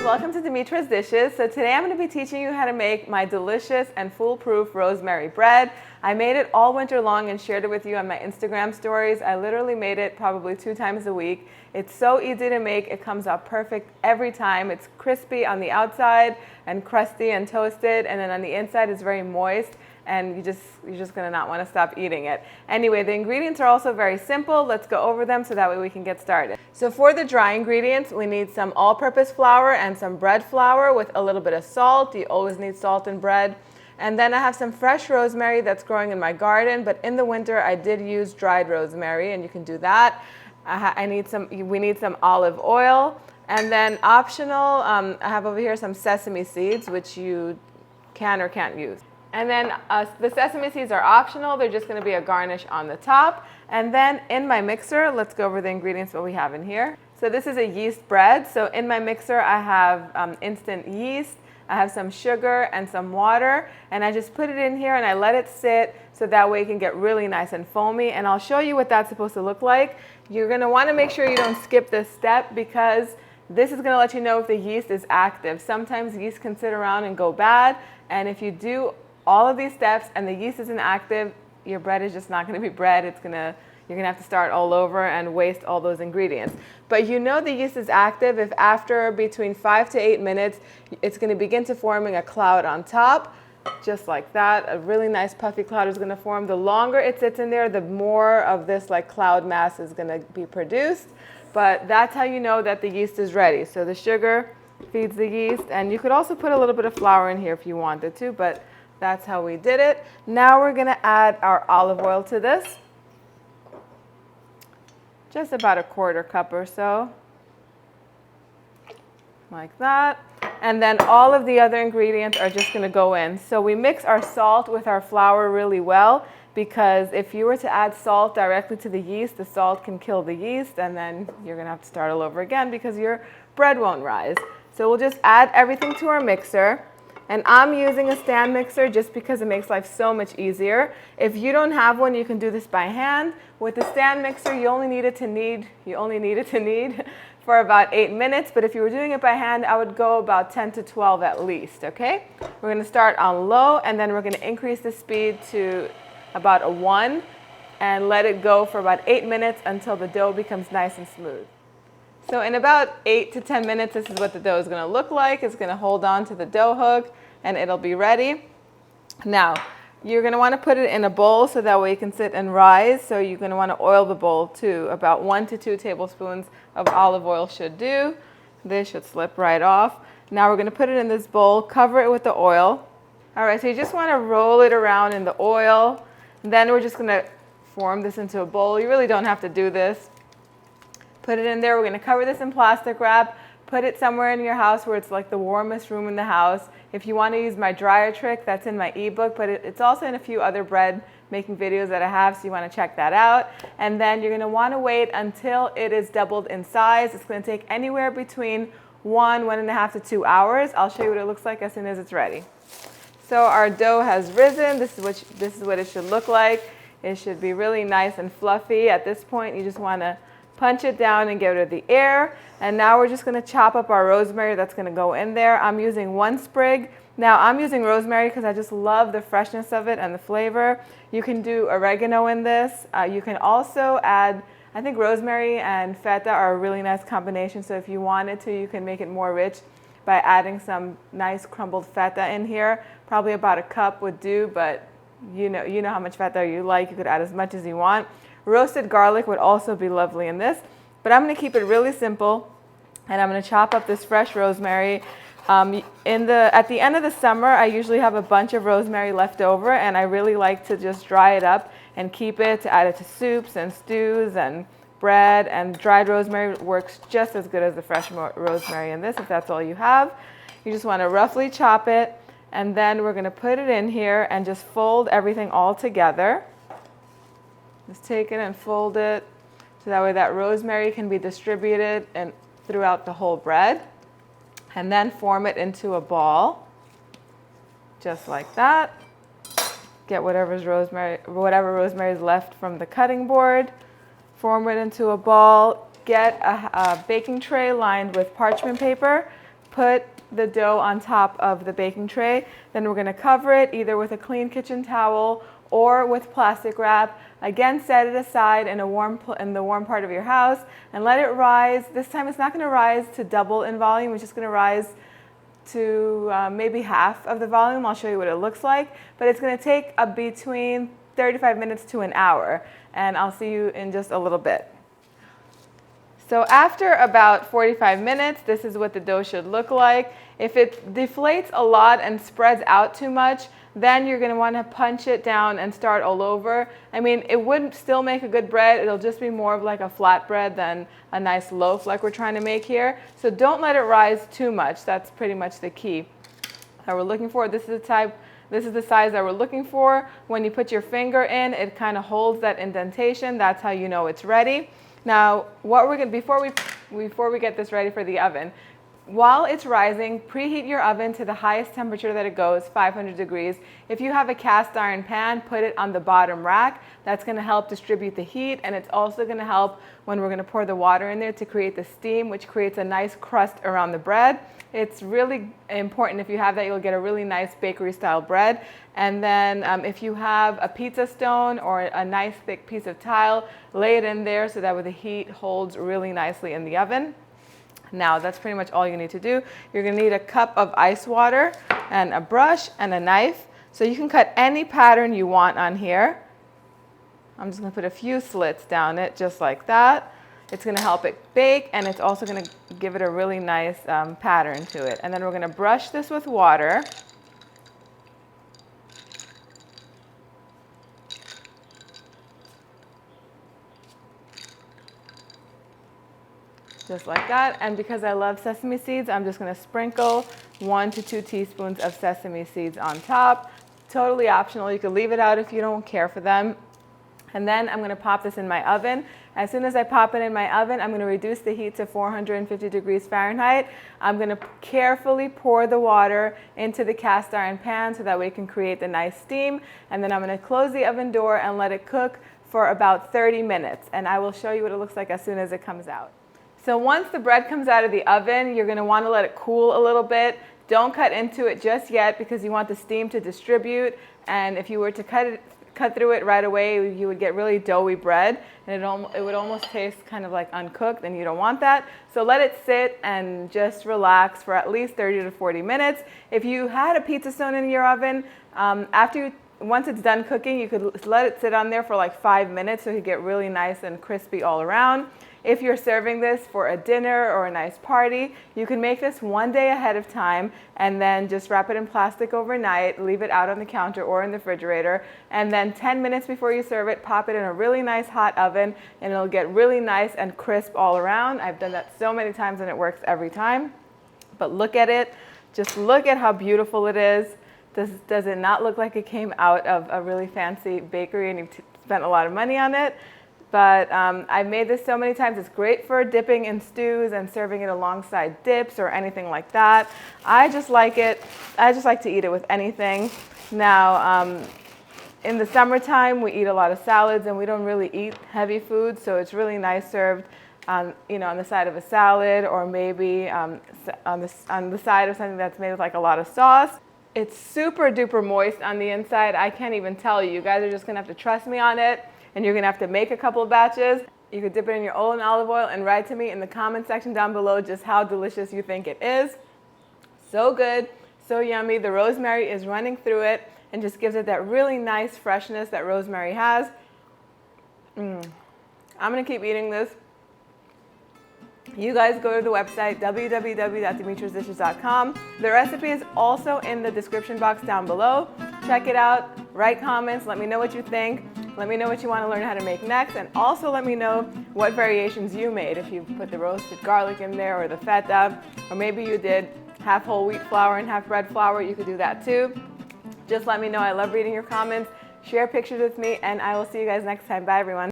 welcome to Dimitra's Dishes. So today I'm going to be teaching you how to make my delicious and foolproof rosemary bread. I made it all winter long and shared it with you on my Instagram stories. I literally made it probably 2 times a week. It's so easy to make. It comes out perfect every time. It's crispy on the outside and crusty and toasted, and then on the inside it's very moist, and you're just gonna not want to stop eating it. Anyway, the ingredients are also very simple. Let's go over them so that way we can get started. So for the dry ingredients, we need some all-purpose flour and some bread flour with a little bit of salt. You always need salt in bread. And then I have some fresh rosemary that's growing in my garden, but in the winter I did use dried rosemary, and you can do that. We need some olive oil, and then optional, I have over here some sesame seeds, which you can or can't use. And then the sesame seeds are optional. They're just going to be a garnish on the top. And then in my mixer, let's go over the ingredients that we have in here. So this is a yeast bread. So in my mixer, I have instant yeast. I have some sugar and some water, and I just put it in here and I let it sit so that way it can get really nice and foamy. And I'll show you what that's supposed to look like. You're going to want to make sure you don't skip this step, because this is going to let you know if the yeast is active. Sometimes yeast can sit around and go bad, and if you do all of these steps and the yeast isn't active, your bread is just not going to be bread. You're going to have to start all over and waste all those ingredients. But you know the yeast is active if after between 5 to 8 minutes, it's going to begin to forming a cloud on top, just like that. A really nice puffy cloud is going to form. The longer it sits in there, the more of this like cloud mass is going to be produced. But that's how you know that the yeast is ready. So the sugar feeds the yeast, and you could also put a little bit of flour in here if you wanted to, but that's how we did it. Now we're going to add our olive oil to this. Just about a 1/4 cup or so, like that. And then all of the other ingredients are just going to go in. So we mix our salt with our flour really well, because if you were to add salt directly to the yeast, the salt can kill the yeast, and then you're going to have to start all over again because your bread won't rise. So we'll just add everything to our mixer. And I'm using a stand mixer just because it makes life so much easier. If you don't have one, you can do this by hand. With the stand mixer, you only need it to knead for about 8 minutes. But if you were doing it by hand, I would go about 10 to 12 at least, okay? We're going to start on low, and then we're going to increase the speed to about a 1 and let it go for about 8 minutes until the dough becomes nice and smooth. So in about 8 to 10 minutes, this is what the dough is going to look like. It's going to hold on to the dough hook, and it'll be ready. Now, you're going to want to put it in a bowl so that way it can sit and rise. So you're going to want to oil the bowl too. About 1 to 2 tablespoons of olive oil should do. This should slip right off. Now we're going to put it in this bowl, cover it with the oil. All right, so you just want to roll it around in the oil. Then we're just going to form this into a bowl. You really don't have to do this. Put it in there. We're going to cover this in plastic wrap. Put it somewhere in your house where it's like the warmest room in the house. If you want to use my dryer trick, that's in my ebook, but it's also in a few other bread making videos that I have, so you want to check that out. And then you're going to want to wait until it is doubled in size. It's going to take anywhere between 1.5 to 2 hours. I'll show you what it looks like as soon as it's ready. So our dough has risen. This is what it should look like. It should be really nice and fluffy. At this point, you just want to punch it down and get rid of the air. And now we're just going to chop up our rosemary that's going to go in there. I'm using 1 sprig. Now I'm using rosemary because I just love the freshness of it and the flavor. You can do oregano in this. You can also add, I think rosemary and feta are a really nice combination. So if you wanted to, you can make it more rich by adding some nice crumbled feta in here. Probably about a cup would do, but you know how much feta you like. You could add as much as you want. Roasted garlic would also be lovely in this, but I'm going to keep it really simple, and I'm going to chop up this fresh rosemary. At the end of the summer, I usually have a bunch of rosemary left over, and I really like to just dry it up and keep it to add it to soups and stews and bread, and dried rosemary works just as good as the fresh rosemary in this, if that's all you have. You just want to roughly chop it, and then we're going to put it in here and just fold everything all together. Just take it and fold it so that way that rosemary can be distributed and throughout the whole bread. And then form it into a ball, just like that. Get whatever rosemary is left from the cutting board. Form it into a ball. Get a baking tray lined with parchment paper. put the dough on top of the baking tray. Then we're going to cover it either with a clean kitchen towel or with plastic wrap. Again, set it aside in the warm part of your house and let it rise. This time it's not going to rise to double in volume. It's just going to rise to maybe half of the volume. I'll show you what it looks like. But it's going to take between 35 minutes to an hour. And I'll see you in just a little bit. So after about 45 minutes, this is what the dough should look like. If it deflates a lot and spreads out too much, then you're going to want to punch it down and start all over. I mean, it wouldn't still make a good bread. It'll just be more of like a flat bread than a nice loaf like we're trying to make here. So don't let it rise too much. That's pretty much the key that we're looking for. This is the size that we're looking for. When you put your finger in, it kind of holds that indentation. That's how you know it's ready. Now, before we get this ready for the oven, while it's rising, preheat your oven to the highest temperature that it goes, 500 degrees. If you have a cast iron pan, put it on the bottom rack. That's going to help distribute the heat, and it's also going to help when we're going to pour the water in there to create the steam, which creates a nice crust around the bread. It's really important. If you have that, you'll get a really nice bakery style bread. And then if you have a pizza stone or a nice thick piece of tile, lay it in there so that the heat holds really nicely in the oven. Now that's pretty much all you need to do. You're going to need a cup of ice water and a brush and a knife. So you can cut any pattern you want on here. I'm just going to put a few slits down it just like that. It's going to help it bake, and it's also going to give it a really nice pattern to it. And then we're going to brush this with water. Just like that. And because I love sesame seeds, I'm just going to sprinkle 1 to 2 teaspoons of sesame seeds on top. Totally optional. You can leave it out if you don't care for them. And then I'm going to pop this in my oven. As soon as I pop it in my oven, I'm going to reduce the heat to 450 degrees Fahrenheit. I'm going to carefully pour the water into the cast iron pan so that we can create the nice steam. And then I'm going to close the oven door and let it cook for about 30 minutes. And I will show you what it looks like as soon as it comes out. So once the bread comes out of the oven, you're going to want to let it cool a little bit. Don't cut into it just yet because you want the steam to distribute. And if you were to cut through it right away, you would get really doughy bread, and it would almost taste kind of like uncooked, and you don't want that. So let it sit and just relax for at least 30 to 40 minutes. If you had a pizza stone in your oven, once it's done cooking, you could let it sit on there for like 5 minutes so you get really nice and crispy all around. If you're serving this for a dinner or a nice party, you can make this one day ahead of time and then just wrap it in plastic overnight, leave it out on the counter or in the refrigerator, and then 10 minutes before you serve it, pop it in a really nice hot oven, and it'll get really nice and crisp all around. I've done that so many times and it works every time. But look at it. Just look at how beautiful it is. Does it not look like it came out of a really fancy bakery and you've spent a lot of money on it? But I've made this so many times. It's great for dipping in stews and serving it alongside dips or anything like that. I just like it. I just like to eat it with anything. Now, in the summertime, we eat a lot of salads and we don't really eat heavy food, so it's really nice served on the side of a salad, or maybe on the side of something that's made with like a lot of sauce. It's super duper moist on the inside. I can't even tell you. You guys are just gonna have to trust me on it. And you're going to have to make a couple of batches. You could dip it in your own olive oil and write to me in the comment section down below just how delicious you think it is. So good, so yummy. The rosemary is running through it and just gives it that really nice freshness that rosemary has. I'm going to keep eating this. You guys go to the website www.dimitrasdishes.com. The recipe is also in the description box down below. Check it out, write comments, let me know what you think. Let me know what you want to learn how to make next, and also let me know what variations you made. If you put the roasted garlic in there or the feta, or maybe you did half whole wheat flour and half bread flour, you could do that too. Just let me know. I love reading your comments. Share pictures with me, and I will see you guys next time. Bye, everyone.